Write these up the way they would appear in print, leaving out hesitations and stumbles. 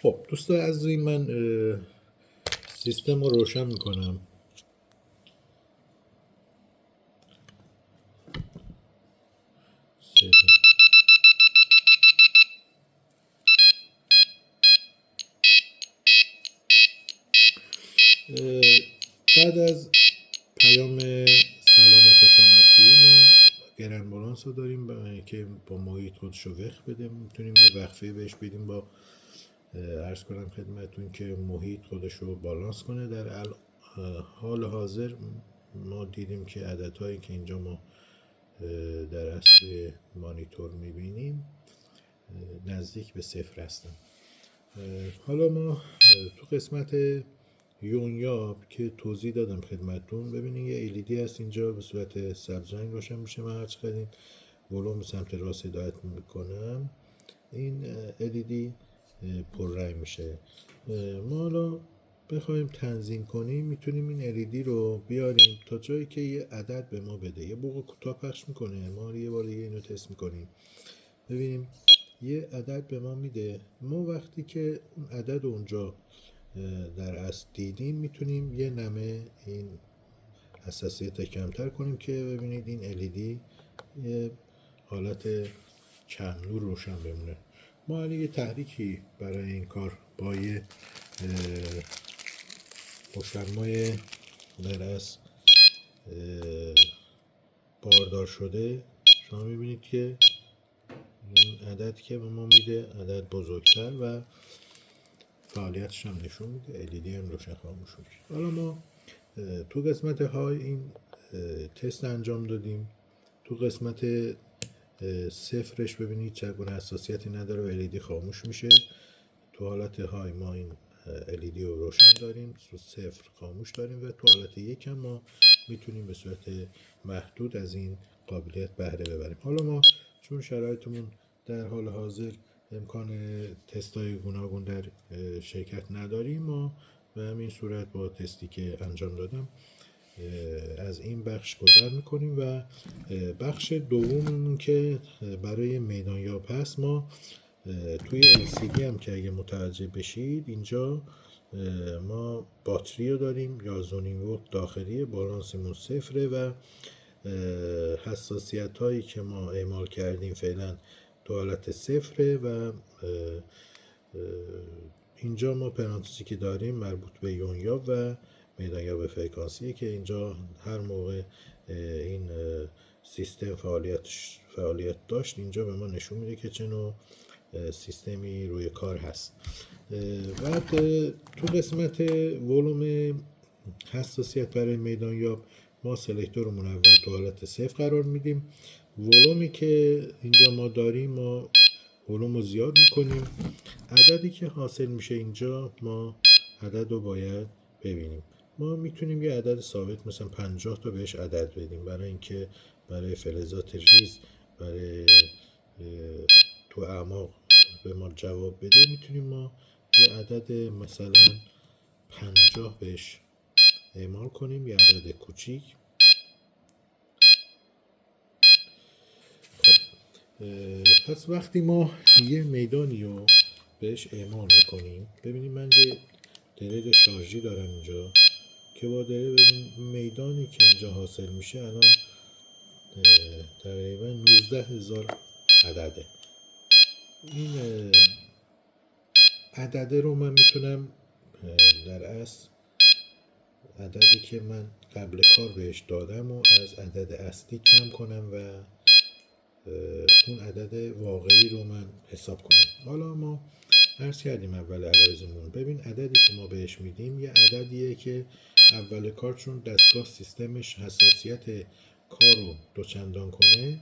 خب دوستان عزیزی، من سیستم رو روشن میکنم. بعد از پیام سلام و خوش آمدگویی ما گرنبالانس رو داریم که با محیط خودش رو وقف بده. میتونیم یه وقفه بهش بدیم با عرض کنم خدمتون که محیط خودش رو بالانس کنه. در حال حاضر ما دیدیم که عددهایی که اینجا ما در اصل مانیتور میبینیم نزدیک به صفر هستن. حالا ما تو قسمت یونیاب که توضیح دادم خدمتتون، ببینید یه LED هست اینجا به صورت سبز رنگ روشن میشه. من هرچقدر این ولوم به سمت راست هدایت میکنم این LED پررنگ میشه. ما حالا بخوایم تنظیم کنیم میتونیم این LED رو بیاریم تا جایی که یه عدد به ما بده. یه بوق کوتاه پخش میکنه. ما یه بار دیگه اینو تست میکنیم ببینیم یه عدد به ما میده. ما وقتی که اون عدد اونجا در اصل دیدیم میتونیم یه نمه این حساسیت کمتر کنیم که ببینید این LED یه حالت کم نور روشن بمونه. ما الان یه تحریکی برای این کار با یه مشمع در اصل باردار شده شما میبینید که این عدد که به ما میده عدد بزرگتر و فعالیتش هم نشون میده. LED هم روشن خاموش میشه. حالا ما تو قسمت های این تست انجام دادیم. تو قسمت صفرش ببینید چگونه حساسیتی نداره و LED خاموش میشه. تو حالت های ما این LED رو روشن داریم، تو صفر خاموش داریم و تو حالت یک هم ما میتونیم به صورت محدود از این قابلیت بهره ببریم. حالا ما چون شرایطمون در حال حاضر امکان تستای گوناگون در شرکت نداریم، ما به همین صورت با تستی که انجام دادم از این بخش گذر میکنیم و بخش دوممون که برای میدانیاب هست، ما توی LCD هم که اگه متوجه بشید اینجا ما باتری رو داریم 11 ولت داخلی، بالانسمون صفره و حساسیت هایی که ما اعمال کردیم فعلا تو حالت صفره و اینجا ما پرانتزی که داریم مربوط به یونیاب و میدانیاب فرکانسیه که اینجا هر موقع این سیستم فعالیت داشت اینجا به ما نشون میده که چه نوع سیستمی روی کار هست. بعد تو قسمت ولوم حساسیت برای میدانیاب ما سلکتورمون اول تو حالت صفر قرار میدیم. ولومی که اینجا ما داریم ما ولوم رو زیاد میکنیم. عددی که حاصل میشه اینجا ما عدد رو باید ببینیم. ما میتونیم یه عدد ثابت مثلا 50 تا بهش عدد بدیم برای اینکه برای فلزات ریز برای تو اعماق به ما جواب بده. میتونیم ما یه عدد مثلا 50 بهش اعمال کنیم، یه عدد کوچیک. خب پس وقتی ما یه میدانی رو بهش اعمال میکنیم، ببینیم من یه دریل شارژی دارم اینجا که با دریل میدانی که اینجا حاصل میشه الان تقریبا 19,000 عدده. این عدده رو من میتونم در اصل عددی که من قبل کار بهش دادم و از عدد اصلی کم کنم و اون عدد واقعی رو من حساب کنم. حالا ما عرض کردیم اول عرایزمون، ببین عددی که ما بهش میدیم یه عددیه که اول کار چون دستگاه سیستمش حساسیت کار رو دوچندان کنه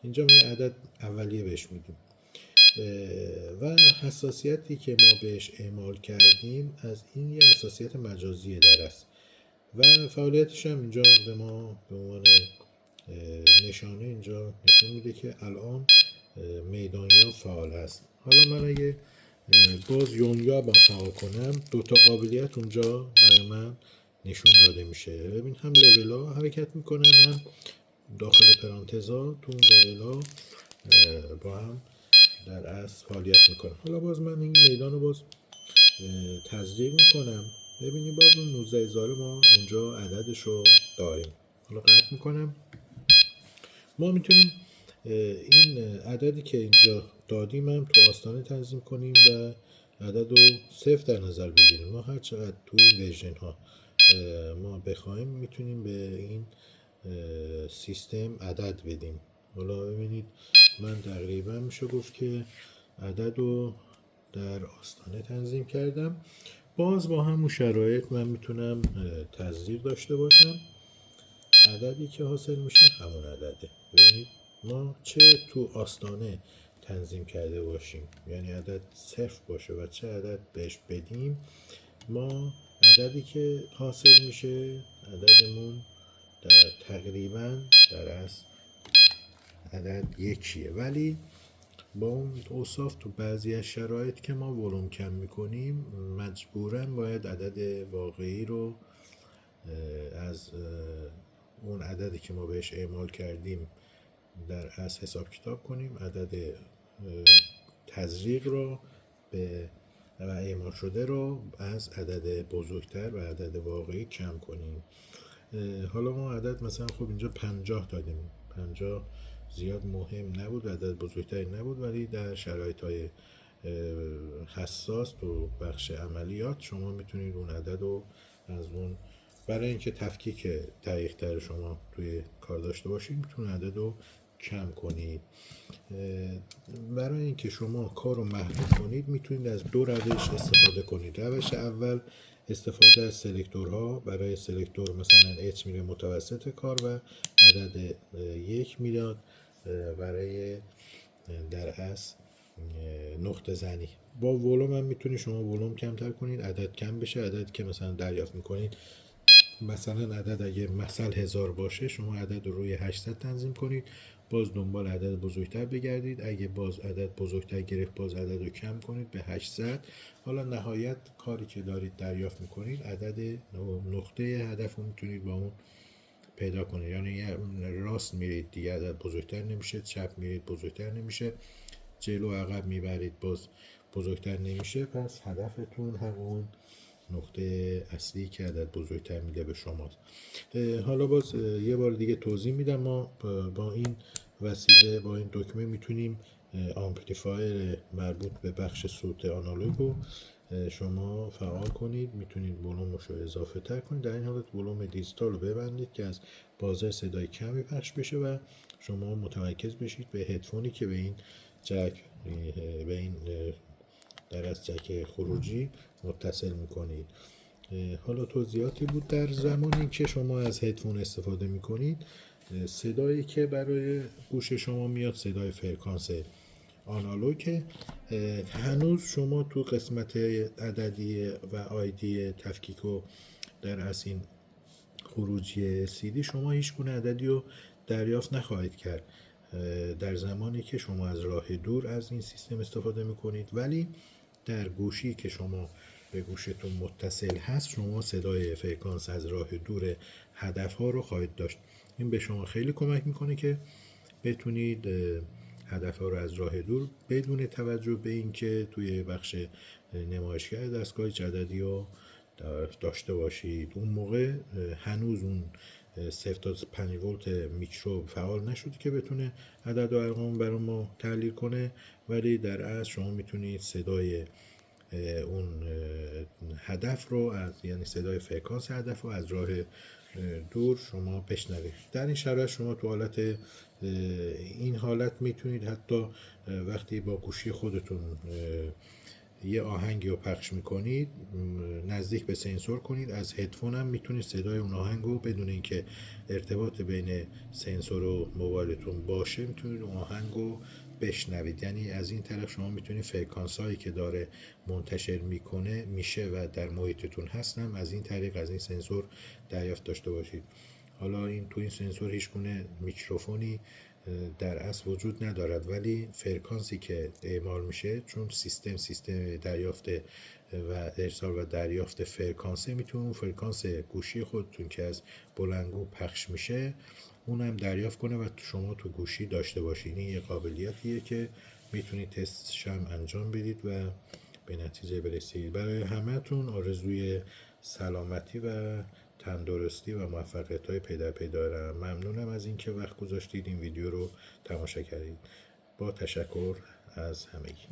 اینجا ما یه عدد اولیه بهش میدیم و حساسیتی که ما بهش اعمال کردیم از این یه حساسیت مجازی در است و فعالیتش هم اینجا به ما به عنوان نشانه اینجا نشون میده که الان میدانیاب فعال است. حالا من اگه باز یونیاب فعال کنم دوتا قابلیت اونجا برای من نشون داده میشه. ببین هم لول ها حرکت میکنن هم داخل پرانتزا تو اون لول ها با هم در اصل فعالیت میکنن. حالا باز من این میدان رو باز تزریق میکنم. ببینید باز اون 19,000 ما اونجا عددش رو داریم. حالا قطع میکنم. ما میتونیم این عددی که اینجا دادیم هم تو آستانه تنظیم کنیم و عدد رو صفر در نظر بگیریم. ما هر چقدر تو این ورژن ها ما بخوایم میتونیم به این سیستم عدد بدیم. حالا ببینید من تقریبا میشه گفت که عدد رو در آستانه تنظیم کردم. باز با همون شرایط من میتونم تزریق داشته باشم. عددی که حاصل میشه همون عدده. ببینید ما چه تو آستانه تنظیم کرده باشیم، یعنی عدد صفر باشه و چه عدد بهش بدیم، ما عددی که حاصل میشه عددمون در تقریبا در اصل عدد یکیه. ولی با اون اوصاف تو بعضی از شرایط که ما ولوم کم میکنیم مجبوراً باید عدد واقعی رو از اون عددی که ما بهش اعمال کردیم در اصل حساب کتاب کنیم، عدد تزریق رو به و اعمال شده رو از عدد بزرگتر و عدد واقعی کم کنیم. حالا ما عدد مثلا خب اینجا 50 دادیم، 50 زیاد مهم نبود، عدد بزرگتری نبود، ولی در شرایط های حساس تو بخش عملیات شما میتونید اون عدد رو از اون، برای اینکه تفکیک دقیق تر شما توی کار داشته باشید میتونید عدد رو کم کنید. برای اینکه شما کار رو محدود کنید میتونید از دو روش استفاده کنید. روش اول استفاده از سلکتورها. برای سلکتور مثلا H میره متوسط کار و عدد 1 میاد برای در اصل نقطه زنی. با ولوم هم میتونید شما ولوم کمتر کنید، عدد کم بشه. عدد که مثلا دریافت میکنید، مثلا عدد اگه مثل 1000 باشه شما عدد رو روی 800 تنظیم کنید، باز دنبال عدد بزرگتر بگردید. اگه باز عدد بزرگتر گرفت باز عدد رو کم کنید به 800. حالا نهایت کاری که دارید دریافت میکنید عدد نقطه هدف رو میتونید با اون پیدا کنید. یعنی راست میرید دیگه عدد بزرگتر نمیشه، چپ میرید بزرگتر نمیشه، جلو عقب میبرید باز بزرگتر نمیشه. پس هدفتون همون نقطه اصلی که عدد بزرگتر میده به شماست. حالا باز یه بار دیگه توضیح میدم. ما با این وسیله، با این دکمه میتونیم آمپلیفایر مربوط به بخش صوت آنالوگ رو شما فعال کنید. میتونید ولومش رو اضافه تر کنید. در این حالت ولوم دیجیتال رو ببندید که از بازار صدای کمی پخش بشه و شما متمرکز بشید به هدفونی که به این جک، به این در از جک خروجی متصل میکنید. حالا توضیحاتی بود. در زمانی که شما از هدفون استفاده میکنید صدایی که برای گوش شما میاد صدای فرکانس آنالوگ. هنوز شما تو قسمت عددی و آیدی تفکیک و در اصل این خروجی CD شما هیچ گونه عددی رو دریافت نخواهید کرد در زمانی که شما از راه دور از این سیستم استفاده میکنید. ولی در گوشی که شما به گوشتون متصل هست شما صدای فرکانس از راه دور هدف ها رو خواهید داشت. این به شما خیلی کمک میکنه که بتونید هدف ها رو از راه دور بدون توجه به اینکه توی بخش نمایشگر دستگاه عددی رو داشته باشید. اون موقع هنوز اون 0 تا 5 ولت میکرو فعال نشده که بتونه عدد و ارقام برای ما تحلیل کنه، ولی در اصل شما میتونید صدای اون هدف رو یعنی صدای فرکانس هدف رو از راه دور شما بشنوید. در این شرایط شما تو حالت این حالت میتونید حتی وقتی با گوشی خودتون یه آهنگی رو پخش میکنید نزدیک به سنسور کنید، از هدفون هم میتونید صدای اون آهنگ رو بدون اینکه ارتباط بین سنسور و موبایلتون باشه میتونید اون آهنگ رو بشنوید. یعنی از این طرف شما میتونید فرکانس هایی که داره منتشر میشه و در محیطتون هستن از این طریق از این سنسور دریافت داشته باشید. حالا تو این سنسور هیچ گونه میکروفونی در اصل وجود ندارد، ولی فرکانسی که اعمال میشه چون سیستم دریافت و ارسال و دریافت فرکانسه میتونه اون فرکانس گوشی خودتون که از بلندگو پخش میشه اونم دریافت کنه و شما تو گوشی داشته باشید. این یه قابلیتیه که میتونید تستش هم انجام بدید و به نتیجه برسید. برای همه‌تون آرزوی سلامتی و تندرستی و موفقیت های پی در پی دارم. ممنونم از اینکه وقت گذاشتید این ویدیو رو تماشا کردید. با تشکر از همگی.